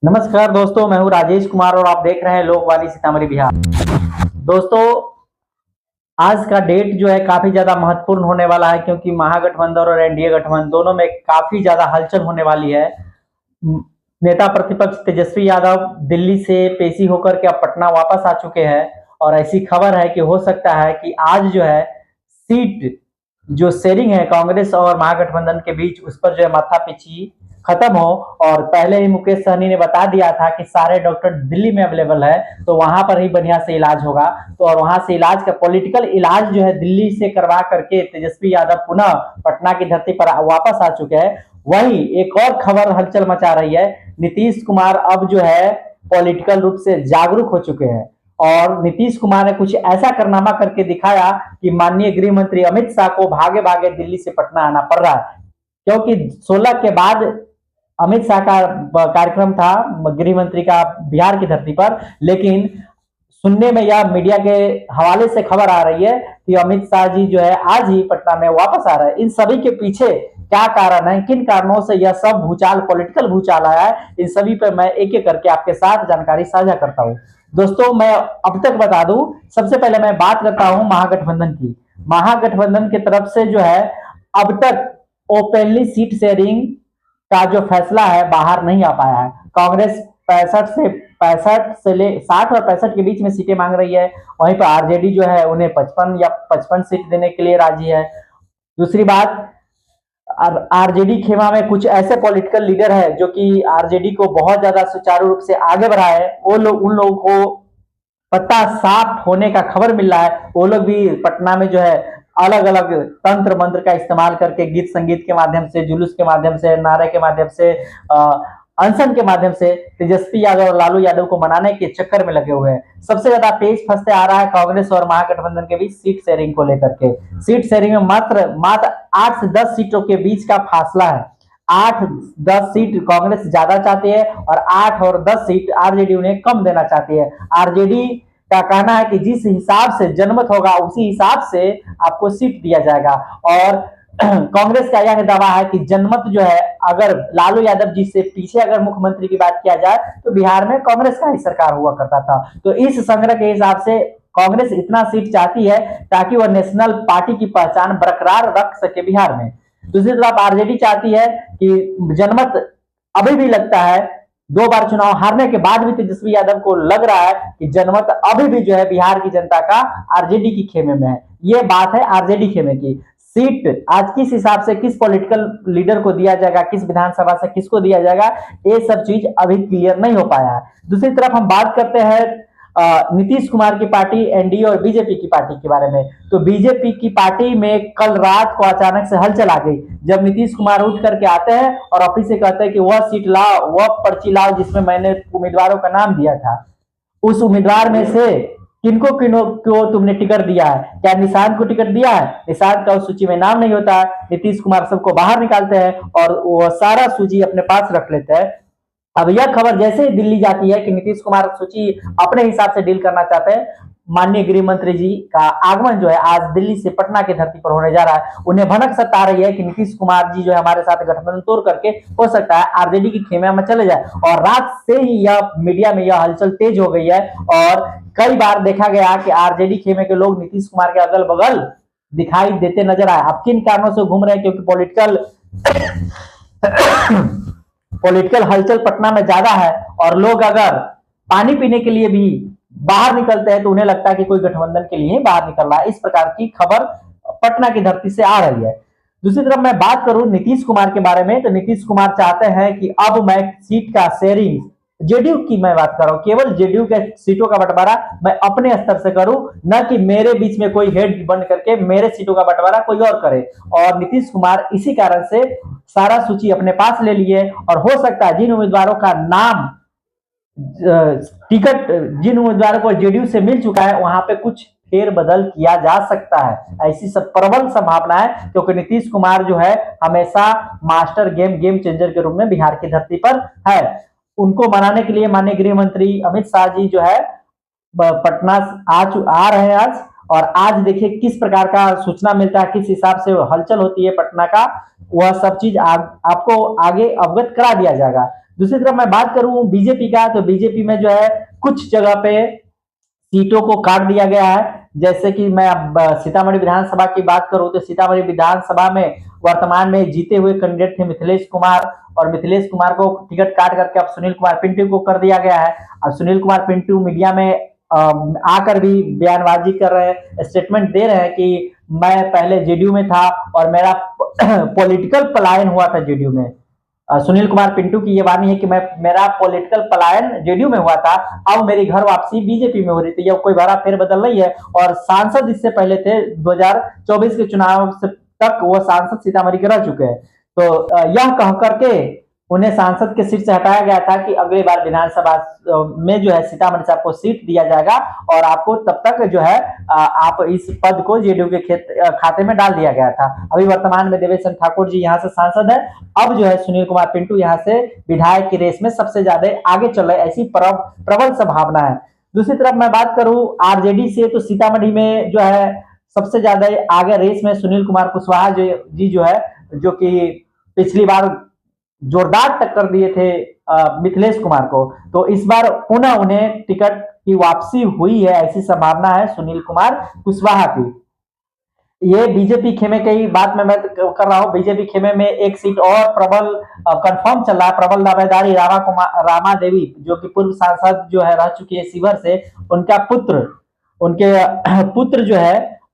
नमस्कार दोस्तों, मैं हूं राजेश कुमार और आप देख रहे हैं लोकवाणी सीतामढ़ी बिहार। दोस्तों, आज का डेट जो है काफी ज्यादा महत्वपूर्ण होने वाला है क्योंकि महागठबंधन और एनडीए गठबंधन दोनों में काफी ज्यादा हलचल होने वाली है। म- नेता प्रतिपक्ष तेजस्वी यादव दिल्ली से पेशी होकर के अब पटना वापस आ चुके हैं और ऐसी खबर है कि हो सकता है कि आज जो है सीट जो शेयरिंग है कांग्रेस और महागठबंधन के बीच उस पर जो है माथापच्ची खत्म हो। और पहले ही मुकेश सहनी ने बता दिया था कि सारे डॉक्टर दिल्ली में अवेलेबल है, तो वहां पर ही बढ़िया से इलाज होगा। तो और वहां से इलाज का पॉलिटिकल इलाज जो है दिल्ली से करवा करके तेजस्वी यादव पुनः पटना की धरती पर वापस आ चुके हैं। वहीं एक और खबर हलचल मचा रही है, नीतीश कुमार अब जो है पॉलिटिकल रूप से जागरूक हो चुके हैं और नीतीश कुमार ने कुछ ऐसा कारनामा करके दिखाया कि माननीय गृह मंत्री अमित शाह को भागे भागे दिल्ली से पटना आना पड़ रहा है, क्योंकि 16 के बाद अमित शाह का कार्यक्रम था गृह मंत्री का बिहार की धरती पर। लेकिन सुनने में या मीडिया के हवाले से खबर आ रही है कि अमित शाह जी जो है आज ही पटना में वापस आ रहे हैं। इन सभी के पीछे क्या कारण है, किन कारणों से यह सब भूचाल, पॉलिटिकल भूचाल आया है, इन सभी पर मैं एक एक करके आपके साथ जानकारी साझा करता हूं। दोस्तों, मैं अब तक बता दूं, सबसे पहले मैं बात करता हूं महागठबंधन की। महागठबंधन की तरफ से जो है अब तक ओपनली सीट शेयरिंग का जो फैसला है बाहर नहीं आ पाया है। कांग्रेस 65 से ले 60 और 65 के बीच में सीटें मांग रही है। वहीं पर आरजेडी जो है उन्हें 55 या 55 सीट देने के लिए राजी है। दूसरी बात, आरजेडी खेमा में कुछ ऐसे पॉलिटिकल लीडर है जो कि आरजेडी को बहुत ज्यादा सुचारू रूप से आगे बढ़ाए है। वो लोग, उन लोगों को पत्ता साफ होने का खबर मिल रहा है। वो लोग भी पटना में जो है अलग अलग तंत्र मंत्र का इस्तेमाल करके गीत संगीत के माध्यम से, जुलूस के माध्यम से, नारे के माध्यम से, अनशन के माध्यम से तेजस्वी यादव और लालू यादव को मनाने के चक्कर में लगे हुए हैं। सबसे ज्यादा पेच फंसते आ रहा है कांग्रेस और महागठबंधन के बीच सीट शेयरिंग को लेकर के। सीट शेयरिंग में मात्र मात्र 8 से 10 सीटों के बीच का फासला है। 8-10 सीट कांग्रेस ज्यादा चाहती है और 8 और 10 सीट आरजेडी उन्हें कम देना चाहती है। आरजेडी का कहना है कि जिस हिसाब से जनमत होगा उसी हिसाब से आपको सीट दिया जाएगा। और कांग्रेस का यह दावा है कि जनमत जो है, अगर लालू यादव जी से पीछे अगर मुख्यमंत्री की बात किया जाए तो बिहार में कांग्रेस का ही सरकार हुआ करता था। तो इस संग्रह के हिसाब से कांग्रेस इतना सीट चाहती है ताकि वह नेशनल पार्टी की पहचान बरकरार रख सके बिहार में। दूसरी तरफ आरजेडी चाहती है कि जनमत, अभी भी लगता है 2 बार चुनाव हारने के बाद भी तेजस्वी यादव को लग रहा है कि जनमत अभी भी जो है बिहार की जनता का आरजेडी की खेमे में है। ये बात है आरजेडी खेमे की। सीट आज किस हिसाब से किस पॉलिटिकल लीडर को दिया जाएगा, किस विधानसभा से किसको दिया जाएगा, ये सब चीज अभी क्लियर नहीं हो पाया है। दूसरी तरफ हम बात करते हैं नीतीश कुमार की पार्टी एनडीए और बीजेपी की पार्टी के बारे में। तो बीजेपी की पार्टी में कल रात को अचानक से हलचल आ गई जब नीतीश कुमार उठ करके आते हैं और ऑफिस से कहते हैं कि वह सीट लाओ, वह पर्ची लाओ जिसमें मैंने उम्मीदवारों का नाम दिया था। उस उम्मीदवार में से किनको किनको को तुमने टिकट दिया है? क्या निशांत को टिकट दिया है? निशांत का उस सूची में नाम नहीं होता है। नीतीश कुमार सबको बाहर निकालते हैं और वो सारा सूची अपने पास रख लेते हैं। अब यह खबर जैसे ही दिल्ली जाती है कि नीतीश कुमार सूची अपने हिसाब से डील करना चाहते हैं, माननीय गृह मंत्री जी का आगमन जो है आज दिल्ली से पटना की धरती पर होने जा रहा है। उन्हें भनक सता रही है कि नीतीश कुमार जी जो है हमारे साथ गठबंधन तोड़ करके हो सकता है आरजेडी की खेमे में चले जाए। और रात से ही यह मीडिया में यह हलचल तेज हो गई है और कई बार देखा गया कि आरजेडी खेमे के लोग नीतीश कुमार के अगल बगल दिखाई देते नजर आए। अब किन कारणों से घूम रहे हैं, क्योंकि पॉलिटिकल हलचल पटना में ज्यादा है और लोग अगर पानी पीने के लिए भी बाहर निकलते हैं तो उन्हें लगता है कि कोई गठबंधन के लिए बाहर निकल रहा है। इस प्रकार की खबर पटना की धरती से आ रही है। दूसरी तरफ मैं बात करूं नीतीश कुमार के बारे में, तो नीतीश कुमार चाहते हैं कि अब मैं सीट का शेयरिंग, जेडीयू की मैं बात कर रहा हूं, केवल जेडीयू के सीटों का बंटवारा मैं अपने स्तर से करूं, न कि मेरे बीच में कोई हेड बन करके मेरे सीटों का बंटवारा कोई और करे। और नीतीश कुमार इसी कारण से सारा सूची अपने पास ले लिए और हो सकता है जिन उम्मीदवारों का नाम टिकट, जिन उम्मीदवारों को जेडीयू से मिल चुका है वहां पे कुछ फेर बदल किया जा सकता है। ऐसी सब प्रबल संभावना है क्योंकि नीतीश कुमार जो है हमेशा मास्टर गेम चेंजर के रूप में बिहार की धरती पर है। उनको मनाने के लिए माननीय गृह मंत्री अमित शाह जी जो है पटना आ रहे हैं आज। और आज देखिए किस प्रकार का सूचना मिलता है, किस हिसाब से हलचल होती है पटना का, वह सब चीज आपको आगे अवगत करा दिया जाएगा। दूसरी तरफ मैं बात करूं बीजेपी का, तो बीजेपी में जो है कुछ जगह पे सीटों को काट दिया गया है। जैसे कि मैं अब सीतामढ़ी विधानसभा की बात करूं तो सीतामढ़ी विधानसभा में वर्तमान में जीते हुए कैंडिडेट थे मिथिलेश कुमार, और मिथिलेश कुमार को टिकट काट करके अब सुनील कुमार पिंटू को कर दिया गया है। अब सुनील कुमार पिंटू मीडिया में आकर भी बयानबाजी कर रहे हैं, स्टेटमेंट दे रहे हैं कि मैं पहले जेडीयू में था और मेरा पॉलिटिकल पलायन हुआ था जेडीयू में। सुनील कुमार पिंटू की ये वाणी है कि मेरा पॉलिटिकल पलायन जेडीयू में हुआ था, अब मेरी घर वापसी बीजेपी में हो रही थी। यह कोई बड़ा फेरबदल नहीं है। और सांसद इससे पहले थे 2024 के चुनाव से तक वो सांसद सीतामढ़ी के रह चुके हैं। तो यह कह करके उन्हें सांसद के सीट से हटाया गया था कि अगली बार विधानसभा में जो है सीतामढ़ी से आपको सीट दिया जाएगा और आपको तब तक जो है आप इस पद को जेडीयू के खाते में डाल दिया गया था। अभी वर्तमान में देवेश चंद्र ठाकुर जी यहाँ से सांसद है, अब जो है सुनील कुमार पिंटू यहाँ से विधायक की रेस में सबसे ज्यादा आगे चल रहे, ऐसी प्रबल संभावना है। दूसरी तरफ मैं बात करूं आरजेडी से, तो सीतामढ़ी में जो है सबसे ज्यादा आगे रेस में सुनील कुमार कुशवाहा जी जो है, जो कि पिछली बार जोरदार टक्कर दिए थे मिथिलेश कुमार को, तो इस बार पुनः उन्हें टिकट की वापसी हुई है, ऐसी संभावना है सुनील कुमार कुशवाहा की। ये बीजेपी खेमे की बात मैं कर रहा हूं। बीजेपी खेमे में एक सीट और प्रबल कंफर्म चल रहा है, प्रबल दावेदारी रामा देवी, जो कि पूर्व सांसद जो है रह चुकी है शिवहर से,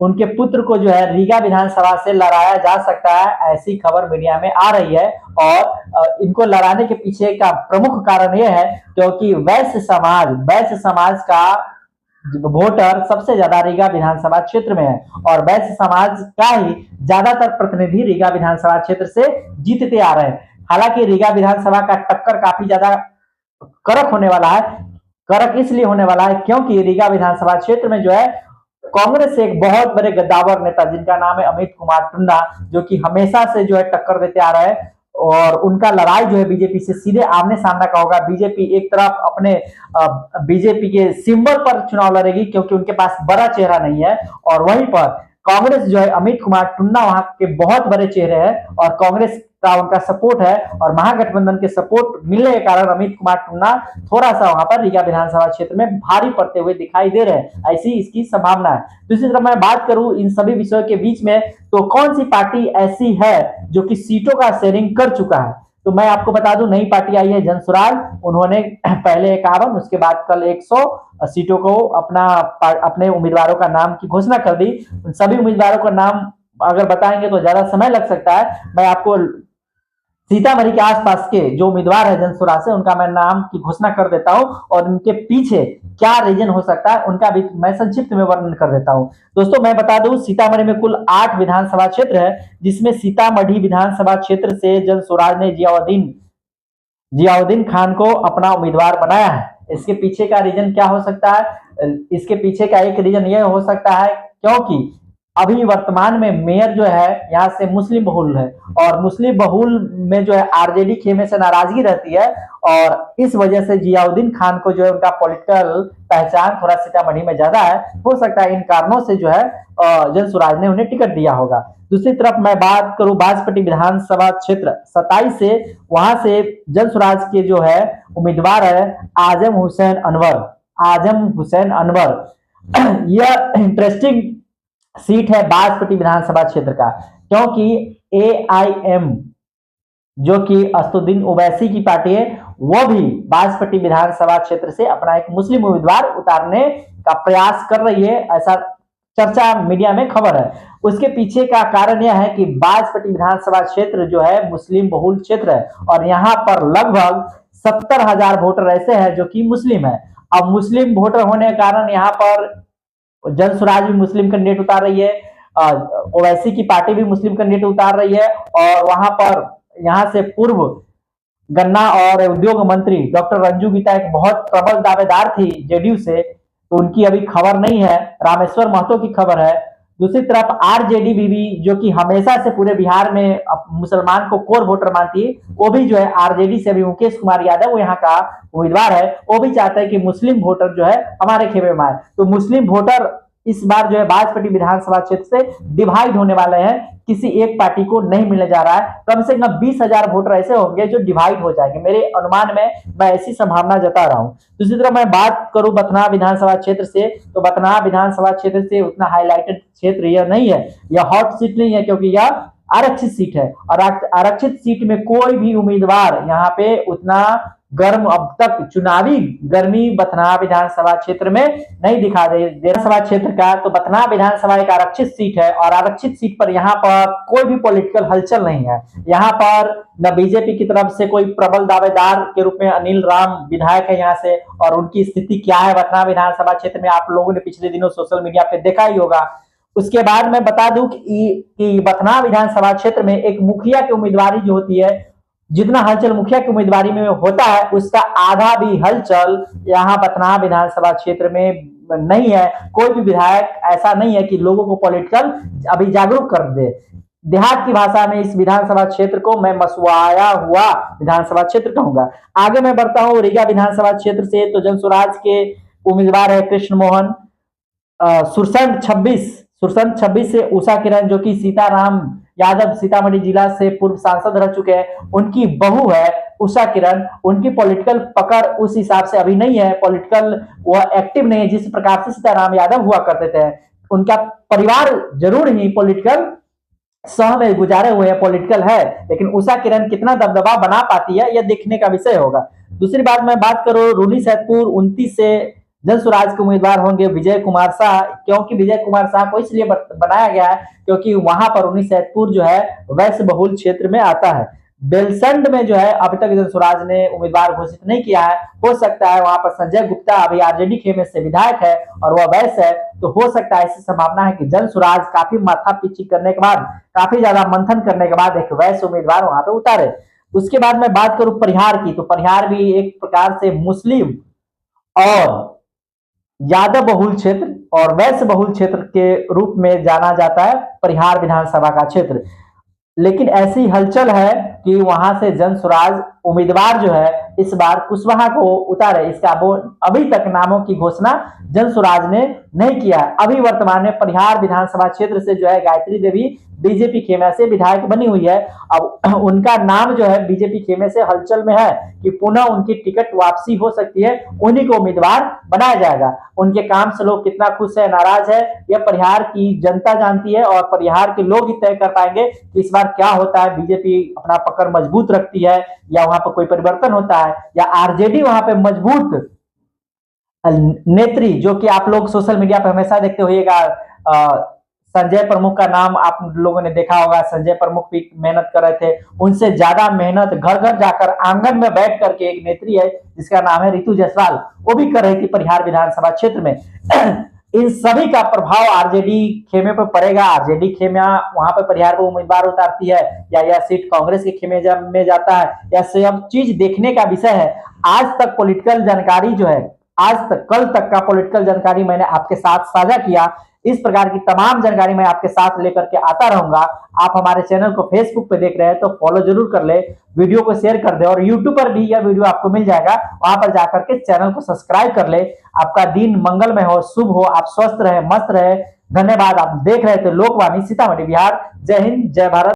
उनके पुत्र को जो है रीगा विधानसभा से लड़ाया जा सकता है, ऐसी खबर मीडिया में आ रही है। और इनको लड़ाने के पीछे का प्रमुख कारण यह है क्योंकि वैश्य समाज का वोटर सबसे ज्यादा रीगा विधानसभा क्षेत्र में है और वैश्य समाज का ही ज्यादातर प्रतिनिधि रीगा विधानसभा क्षेत्र से जीतते आ रहे हैं। हालांकि रीगा विधानसभा का टक्कर काफी ज्यादा कड़क होने वाला है। कड़क इसलिए होने वाला है क्योंकि रीगा विधानसभा क्षेत्र में जो है कांग्रेस से एक बहुत बड़े गद्दावर नेता जिनका नाम है अमित कुमार टुन्ना, जो कि हमेशा से जो है टक्कर देते आ रहे हैं और उनका लड़ाई जो है बीजेपी से सीधे आमने सामने का होगा। बीजेपी एक तरफ अपने बीजेपी के सिंबल पर चुनाव लड़ेगी क्योंकि उनके पास बड़ा चेहरा नहीं है, और वहीं पर कांग्रेस जो है अमित कुमार टुन्ना वहां के बहुत बड़े चेहरे हैं और कांग्रेस का उनका सपोर्ट है, और महागठबंधन के सपोर्ट मिलने के कारण अमित कुमार टुन्ना थोड़ा सा वहां पर रीगा विधानसभा क्षेत्र में भारी पड़ते हुए दिखाई दे रहे हैं, ऐसी इसकी संभावना है। दूसरी तरफ मैं बात करूं इन सभी विषयों के बीच में, तो कौन सी पार्टी ऐसी है जो कि सीटों का शेयरिंग कर चुका है, तो मैं आपको बता दूं नई पार्टी आई है जनसुराज। उन्होंने पहले 51 उसके बाद कल 100 सीटों को अपने उम्मीदवारों का नाम की घोषणा कर दी। उन सभी उम्मीदवारों का नाम अगर बताएंगे तो ज्यादा समय लग सकता है। मैं आपको सीतामढ़ी के आसपास के जो उम्मीदवार है जनसुराज से उनका मैं नाम की घोषणा कर देता हूं और उनके पीछे क्या रीजन हो सकता है उनका भी मैं संक्षिप्त में वर्णन कर देता हूं। दोस्तों मैं बता दूं सीतामढ़ी में कुल 8 विधानसभा क्षेत्र है, जिसमें सीतामढ़ी विधानसभा क्षेत्र से जनसुराज ने जियाउद्दीन खान को अपना उम्मीदवार बनाया है। इसके पीछे का रीजन क्या हो सकता है? इसके पीछे का एक रीजन यह हो सकता है क्योंकि अभी वर्तमान में मेयर जो है यहाँ से मुस्लिम बहुल है और मुस्लिम बहुल में जो है आरजेडी खेमे से नाराजगी रहती है, और इस वजह से जियाउद्दीन खान को जो है उनका पॉलिटिकल पहचान थोड़ा सीतामढ़ी में ज्यादा है। हो सकता है इन कारणों से जो है जनसुराज ने उन्हें टिकट दिया होगा। दूसरी तरफ मैं बात करूं बाजपट्टी विधानसभा क्षेत्र 27 से, वहां से जनसुराज के जो है उम्मीदवार है आजम हुसैन अनवर। यह इंटरेस्टिंग सीट है बाजपट्टी विधानसभा क्षेत्र का, क्योंकि AIM जो कि असदुद्दीन ओवैसी की पार्टी है वो भी बाजपट्टी विधानसभा क्षेत्र से अपना एक मुस्लिम उम्मीदवार उतारने का प्रयास कर रही है, ऐसा चर्चा मीडिया में खबर है। उसके पीछे का कारण यह है कि बाजपट्टी विधानसभा क्षेत्र जो है मुस्लिम बहुल क्षेत्र है और यहाँ पर लगभग 70,000 वोटर ऐसे हैं जो कि मुस्लिम है। अब मुस्लिम वोटर होने के कारण यहाँ पर जनसुराज भी मुस्लिम कैंडिडेट उतार रही है, ओवैसी की पार्टी भी मुस्लिम कैंडिडेट उतार रही है, और वहां पर यहाँ से पूर्व गन्ना और उद्योग मंत्री डॉक्टर रंजू गीता एक बहुत प्रबल दावेदार थी जेडीयू से, तो उनकी अभी खबर नहीं है। रामेश्वर महतो की खबर है। दूसरी तरफ आरजेडी भी जो कि हमेशा से पूरे बिहार में मुसलमान को कोर वोटर मानती है, वो भी जो है आरजेडी से अभी मुकेश कुमार यादव वो यहाँ का उम्मीदवार है, वो भी चाहता है कि मुस्लिम वोटर जो है हमारे खेमे में आए। तो मुस्लिम वोटर इस बार जो है बाजपट्टी विधानसभा क्षेत्र से डिवाइड होने वाले हैं, किसी एक पार्टी को नहीं मिलने जा रहा है। कम से कम 20,000 वोटर ऐसे होंगे जो डिवाइड हो जाएंगे, मेरे अनुमान में मैं ऐसी संभावना जता रहा हूं। दूसरी तरफ मैं बात करूं बथनाहा विधानसभा क्षेत्र से, तो बथनाहा विधानसभा क्षेत्र से उतना हाईलाइटेड क्षेत्र यह नहीं है, यह हॉट सीट नहीं है, क्योंकि यह आरक्षित सीट है और आरक्षित सीट में कोई भी उम्मीदवार यहाँ पे उतना गर्म अब तक चुनावी गर्मी बथनाहा विधानसभा क्षेत्र में नहीं दिखा दे विधानसभा क्षेत्र का। तो बथनाहा विधानसभा एक आरक्षित सीट है और आरक्षित सीट पर यहाँ पर कोई भी पॉलिटिकल हलचल नहीं है। यहाँ पर न बीजेपी की तरफ से कोई प्रबल दावेदार के रूप में अनिल राम विधायक है यहाँ से, और उनकी स्थिति क्या है बथनाहा विधानसभा क्षेत्र में आप लोगों ने पिछले दिनों सोशल मीडिया पे देखा ही होगा। उसके बाद मैं बता दूं कि बथनाहा विधानसभा क्षेत्र में एक मुखिया की उम्मीदवारी जो होती है, जितना हलचल मुखिया की उम्मीदवारी में होता है उसका आधा भी हलचल यहाँ बथनाहा विधानसभा क्षेत्र में नहीं है। कोई भी विधायक ऐसा नहीं है कि लोगों को पॉलिटिकल अभी जागरूक कर दे। देहात की भाषा में इस विधानसभा क्षेत्र को मैं मसवाया हुआ विधानसभा क्षेत्र कहूंगा। आगे मैं बढ़ता हूँ रीगा विधानसभा क्षेत्र से, तो जन स्वराज के उम्मीदवार है कृष्ण मोहन। सुरसंड 26 से उषा किरण जो कि सीताराम यादव सीतामढ़ी जिला से पूर्व सांसद रह चुके हैं, उनकी बहू है उषा किरण। उनकी पॉलिटिकल पकड़ उस हिसाब से अभी नहीं है, पॉलिटिकल वो एक्टिव नहीं है जिस प्रकार से सीताराम यादव हुआ करते थे। उनका परिवार जरूर ही पॉलिटिकल सह में गुजारे हुए हैं, पॉलिटिकल है, लेकिन उषा किरण कितना दबदबा बना पाती है यह देखने का विषय होगा। दूसरी बात मैं बात करूं रूनी सैदपुर 29 से जन स्वराज के उम्मीदवार होंगे विजय कुमार शाह। क्योंकि विजय कुमार शाह को इसलिए बनाया गया है क्योंकि वहां पर रूनी सैदपुर जो है वैश्य बहुल क्षेत्र में आता है। बेलसंड में जो है अभी तक जन स्वराज ने उम्मीदवार घोषित नहीं किया है, हो सकता है वहां पर संजय गुप्ता अभी आरजेडी खेमे से विधायक है और वह वैश्य है, तो हो सकता है ऐसी संभावना है कि जन स्वराज काफी माथा पीछी करने के बाद, काफी ज्यादा मंथन करने के बाद एक वैश्य उम्मीदवार वहां पे उतारे। उसके बाद मैं बात करूं परिहार की, तो परिहार भी एक प्रकार से मुस्लिम और यादव बहुल क्षेत्र और वैश्य बहुल क्षेत्र के रूप में जाना जाता है परिहार विधानसभा का क्षेत्र। लेकिन ऐसी हलचल है कि वहां से जन स्वराज उम्मीदवार जो है इस बार कुशवाहा को उतारे, इसका अभी तक नामों की घोषणा जन स्वराज ने नहीं किया। अभी वर्तमान में परिहार विधानसभा क्षेत्र से जो है गायत्री देवी बीजेपी खेमे से विधायक बनी हुई है। अब उनका नाम जो है बीजेपी खेमे से हलचल में है कि पुनः उनकी टिकट वापसी हो सकती है, उन्हीं को उम्मीदवार बनाया जाएगा। उनके काम से लोग कितना खुश है नाराज है यह परिहार की जनता जानती है और परिहार के लोग ही तय कर पाएंगे कि इस बार क्या होता है, बीजेपी अपना पकड़ मजबूत रखती है या वहां पर कोई परिवर्तन होता है, या आरजेडी वहां पे मजबूत नेत्री जो कि आप लोग सोशल मीडिया पर हमेशा देखते होइएगा। संजय प्रमुख का नाम आप लोगों ने देखा होगा, संजय प्रमुख भी मेहनत कर रहे थे, उनसे ज्यादा मेहनत घर घर जाकर आंगन में बैठ करके एक नेत्री है जिसका नाम है रितु जायसवाल, वो भी कर रही थी परिहार विधानसभा क्षेत्र में। इन सभी का प्रभाव आरजेडी खेमे पर पड़ेगा। आरजेडी खेमा वहां पर परिहार को उम्मीदवार उतारती है या यह सीट कांग्रेस के खेमे में जाता है, या सब चीज देखने का विषय है। आज तक पॉलिटिकल जानकारी जो है, आज तक कल तक का पॉलिटिकल जानकारी मैंने आपके साथ साझा किया। इस प्रकार की तमाम जानकारी मैं आपके साथ लेकर के आता रहूंगा। आप हमारे चैनल को फेसबुक पे देख रहे हैं तो फॉलो जरूर कर ले, वीडियो को शेयर कर दे, और यूट्यूब पर भी यह वीडियो आपको मिल जाएगा, वहां पर जाकर के चैनल को सब्सक्राइब कर ले। आपका दिन मंगलमय हो, शुभ हो, आप स्वस्थ रहे, मस्त रहे। धन्यवाद। आप देख रहे थे लोकवाणी सीतामढ़ी बिहार। जय हिंद, जय भारत।